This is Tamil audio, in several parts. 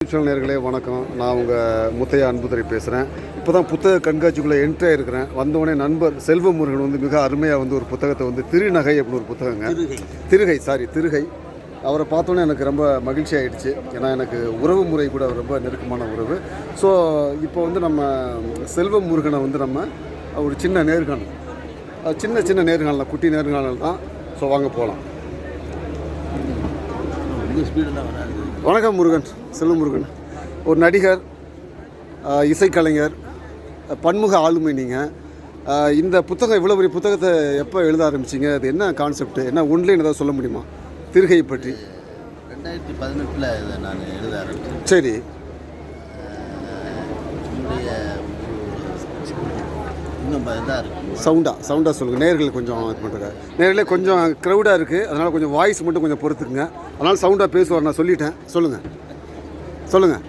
நேயர்களே வணக்கம். நான் உங்கள் முத்தையா அன்புதுரை பேசுகிறேன். இப்போ தான் புத்தக கண்காட்சிக்குள்ளே என்ட்ரி ஆகிருக்கிறேன். வந்தவொடனே நண்பர் செல்வமுருகன் வந்து மிக அருமையாக வந்து ஒரு புத்தகத்தை வந்து திருநகை அப்படின்னு ஒரு புத்தகங்க, திருகை அவரை பார்த்தோன்னே எனக்கு ரொம்ப மகிழ்ச்சி ஆகிடுச்சு. ஏன்னா எனக்கு உறவு முறை கூட ரொம்ப நெருக்கமான உறவு. ஸோ இப்போ வந்து நம்ம செல்வமுருகனை வந்து நம்ம ஒரு சின்ன நேர்காணல் குட்டி நேர்காணல் தான். ஸோ வாங்க போகலாம். வணக்கம் முருகன், செல்வமுருகன். ஒரு நடிகர், இசைக்கலைஞர், பன்முக ஆளுமை. நீங்கள் இந்த புத்தகம் இவ்வளோ பெரிய புத்தகத்தை எப்போ எழுத ஆரம்பிச்சிங்க? அது என்ன கான்செப்ட், என்ன ஒன்லைன் ஏதாவது சொல்ல முடியுமா திருகையை பற்றி? 2018 இதை நான் எழுத ஆரம்பித்தேன். சரி. இன்னும் இதாக இருக்குது. சவுண்டாக சொல்லுங்கள். நேர்கள் கொஞ்சம் இது பண்ணுறாங்க. நேர்களே கொஞ்சம் க்ரௌடாக இருக்குது, அதனால் கொஞ்சம் வாய்ஸ் மட்டும் கொஞ்சம் பொறுத்துக்குங்க. அதனால் சவுண்டாக பேசுவார். நான் சொல்லிட்டேன். சொல்லுங்கள்.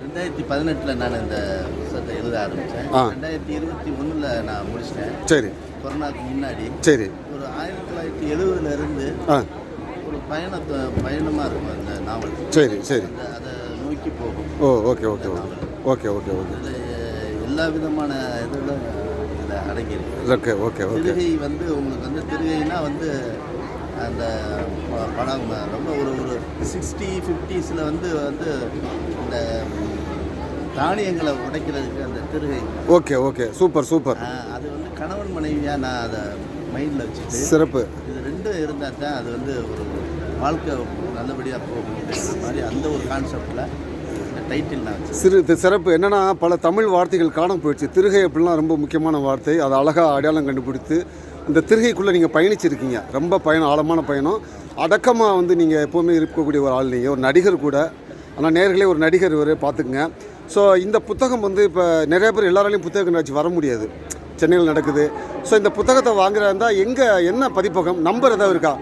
2018 நான் இந்த புத்தகத்தை எழுத ஆரம்பித்தேன். 2021 நான் முடிச்சிட்டேன். சரி. கொரோனாவுக்கு முன்னாடி. சரி. ஒரு 1970 ஒரு பயணமாக இருக்கும் அந்த நாவல். சரி. அதை நோக்கி போகும். ஓகே. எல்லா விதமான இதெல்லாம் இதில் அடங்கியிருக்கு. ஓகே. திருகை வந்து உங்களுக்கு வந்து திருகைனா வந்து அந்த படம் ரொம்ப ஒரு 60-50s வந்து இந்த தானியங்களை உடைக்கிறதுக்கு அந்த திருகை. ஓகே. சூப்பர். அது வந்து கணவன் மனைவியாக நான் அதை மைண்டில் வச்சுட்டு சிறப்பு. இது ரெண்டும் இருந்தால் தான் அது வந்து ஒரு வாழ்க்கை நல்லபடியாக போகும் அப்படின்ற மாதிரி அந்த ஒரு கான்செப்டில் டைட்டில் நான் சிறப்பு. என்னென்னா பல தமிழ் வார்த்தைகள் காணாமல் போயிடுச்சு. திருகை அப்படிலாம் ரொம்ப முக்கியமான வார்த்தை. அதை அழகாக அடையாளம் கண்டுபிடித்து இந்த திருகைக்குள்ளே நீங்கள் பயணிச்சிருக்கீங்க. ரொம்ப ஆழமான பயணம். அடக்கமாக வந்து நீங்கள் எப்போவுமே இருக்கக்கூடிய ஒரு ஆள். நீங்கள் ஒரு நடிகர் கூட. ஆனால் நேர்களே ஒரு நடிகர் பார்த்துக்குங்க. ஸோ இந்த புத்தகம் வந்து இப்போ நிறைய பேர் எல்லாராலையும் புத்தக கண்காட்சி வர முடியாது, சென்னையில் நடக்குது. ஸோ இந்த புத்தகத்தை வாங்குறதா இருந்தால் என்ன பதிப்பகம் நம்பர் ஏதாவது இருக்கா?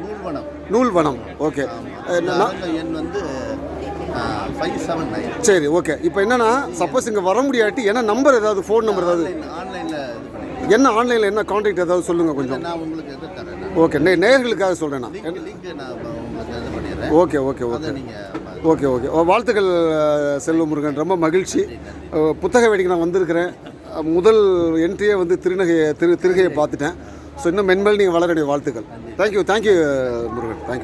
நூல்வனம். ஓகே. எண் வந்து 579. சரி. ஓகே. இப்போ என்னென்னா சப்போஸ் இங்கே வர முடியாட்டி என்ன நம்பர் ஏதாவது, ஃபோன் நம்பர் ஏதாவது என்ன ஆன்லைனில் என்ன கான்டாக்ட் ஏதாவது சொல்லுங்கள் கொஞ்சம். ஓகே. நேயர்களுக்காக சொல்கிறேன் நான். ஓகே. வாழ்த்துக்கள் செல்வமுருகன். ரொம்ப மகிழ்ச்சி. புத்தக வேடிக்கை நான் வந்திருக்கிறேன். முதல் என்ட்ரியே வந்து திருகையை பார்த்துட்டேன். ஸோ இன்னும் மென்மேல் நீங்கள் வளர வேண்டிய வாழ்த்துக்கள். தேங்க்யூ முருகன். தேங்க்யூ.